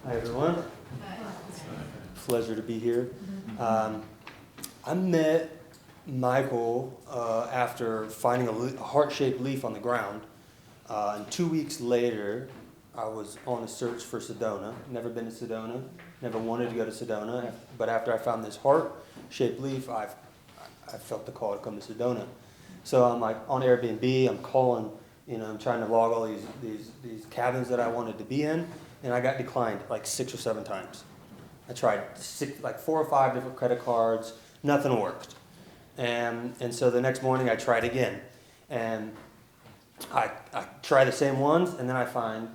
Hi, everyone. Pleasure to be here. I met Michael after finding a heart-shaped leaf on the ground. And 2 weeks later, I was on a search for Sedona. Never been to Sedona. Never wanted to go to Sedona. But after I found this heart-shaped leaf, I felt the call to come to Sedona. So I'm like on Airbnb. I'm calling. I'm trying to log all these cabins that I wanted to be in, and I got declined like 6 or 7 times. I tried 4 or 5 different credit cards. Nothing worked. And so the next morning I tried again, and I try the same ones, and then I find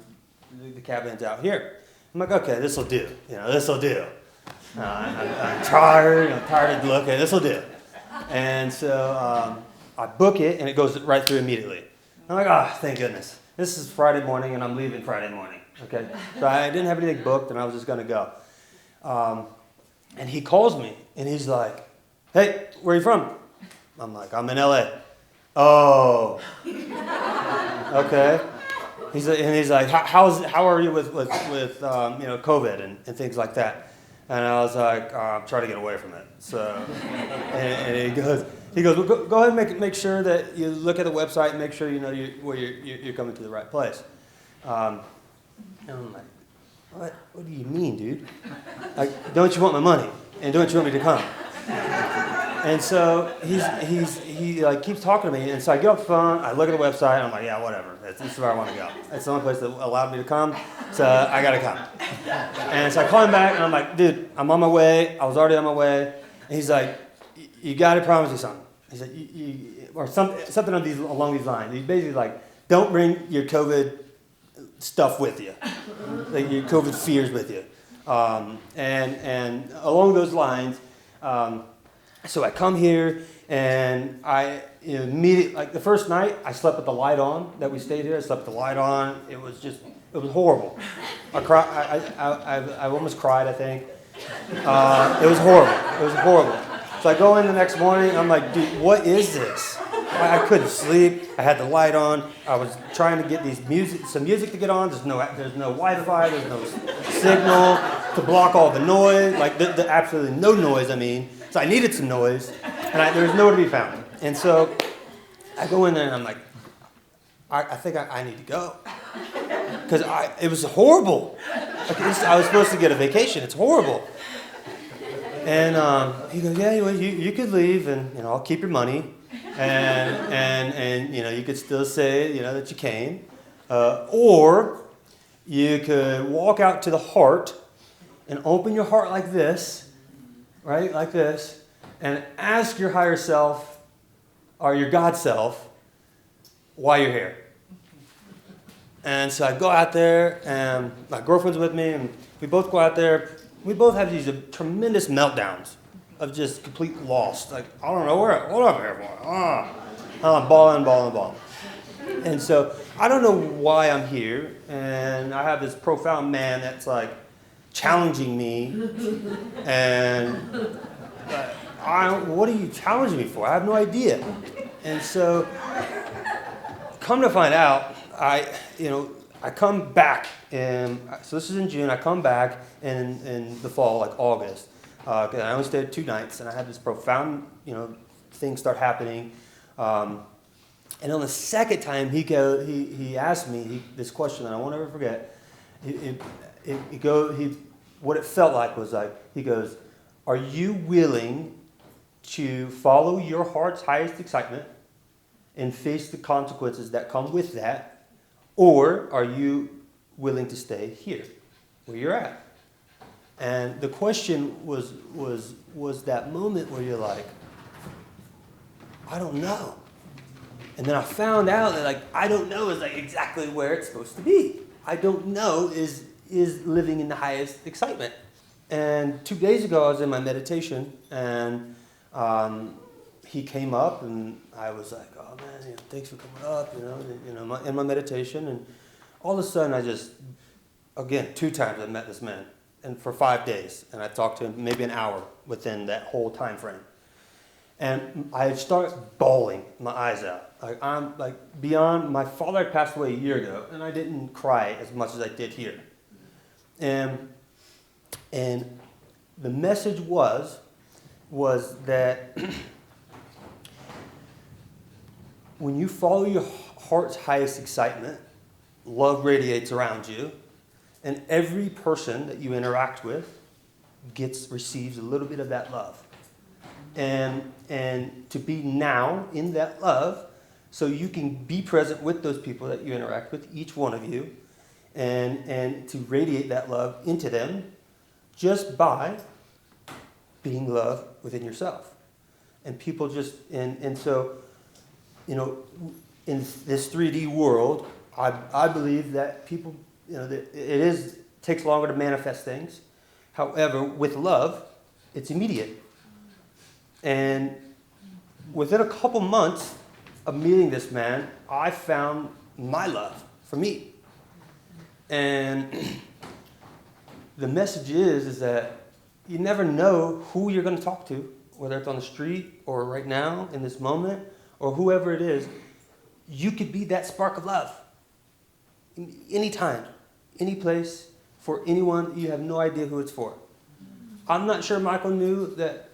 the cabins out here. I'm like, okay, this will do. This will do. I'm tired. I'm tired of looking. This will do. And so I book it, and it goes right through immediately. I'm like, thank goodness. This is Friday morning, and I'm leaving Friday morning. Okay, so I didn't have anything booked, and I was just going to go. And he calls me, and he's like, hey, where are you from? I'm like, I'm in LA. Oh, okay. He's like, how are you with COVID and things like that? And I was like, I'm trying to get away from it. So, and he goes, well, go ahead and make sure that you look at the website and make sure you know you're coming to the right place. And I'm like, what do you mean, dude? Like, don't you want my money? And don't you want me to come? And so he keeps talking to me, and so I get off the phone, I look at the website, and I'm like, yeah, whatever. This is where I want to go. It's the only place that allowed me to come, so I got to come. And so I call him back, and I'm like, dude, I'm on my way. I was already on my way. And he's like, you got to promise me something. He said, or something along these lines. He's basically like, don't bring your COVID stuff with you, like your COVID fears with you. And along those lines, so I come here, and I immediately, like the first night, I slept with the light on that we stayed here. I slept with the light on. It was horrible. I almost cried, I think. It was horrible. So I go in the next morning, I'm like, dude, what is this? I couldn't sleep. I had the light on. I was trying to get some music to get on. There's no Wi-Fi. There's no signal to block all the noise. Like the absolutely no noise. So I needed some noise, and there was nowhere to be found. And so I go in there, and I'm like, I think I need to go because it was horrible. I was supposed to get a vacation. It's horrible. And he goes, yeah, you could leave, and I'll keep your money. And you could still say that you came, or you could walk out to the heart and open your heart like this, right, like this, and ask your higher self or your God self why you're here. And so I go out there, and my girlfriend's with me, and we both go out there. We both have these tremendous meltdowns of just complete lost. Like, I don't know what I'm here for. I'm balling. And so I don't know why I'm here. And I have this profound man that's like challenging me. And what are you challenging me for? I have no idea. And so come to find out, I come back. So this is in June. I come back in the fall, like August. I only stayed 2 nights, and I had this profound, thing start happening. And on the second time, he asked me this question that I won't ever forget. What it felt like was like, he goes, are you willing to follow your heart's highest excitement and face the consequences that come with that, or are you willing to stay here where you're at? And the question was that moment where you're like, I don't know. And then I found out that I don't know is exactly where it's supposed to be. I don't know is living in the highest excitement. And 2 days ago I was in my meditation, and he came up, and I was like, oh man, thanks for coming up, in my meditation. And all of a sudden again, 2 times I met this man. And for 5 days, and I talked to him maybe an hour within that whole time frame. And I start bawling my eyes out. I'm beyond. My father passed away a year ago, and I didn't cry as much as I did here. And And the message was that when you follow your heart's highest excitement, love radiates around you, and every person that you interact with receives a little bit of that love. And to be now in that love, so you can be present with those people that you interact with, each one of you, and to radiate that love into them just by being love within yourself. And people just, and so, you know, in this 3D world, I believe that people, you know, that takes longer to manifest things. However, with love, it's immediate. And within a couple months of meeting this man, I found my love for me. And the message is that you never know who you're going to talk to, whether it's on the street or right now in this moment or whoever it is. You could be that spark of love anytime, any place, for anyone. You have no idea who it's for. I'm not sure Michael knew that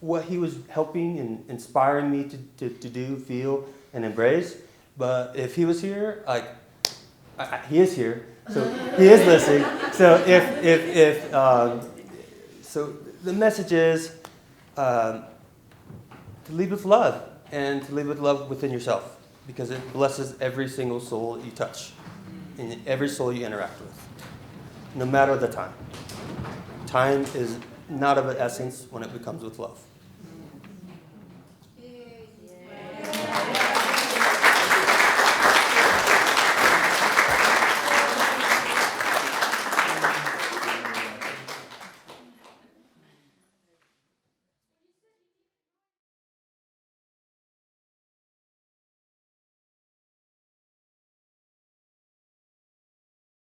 what he was helping and inspiring me to do, feel, and embrace. But if he was here, he is here, so he is listening. So so the message is to lead with love, and to lead with love within yourself, because it blesses every single soul that you touch, and every soul you interact with, no matter the time. Time is not of an essence when it becomes with love.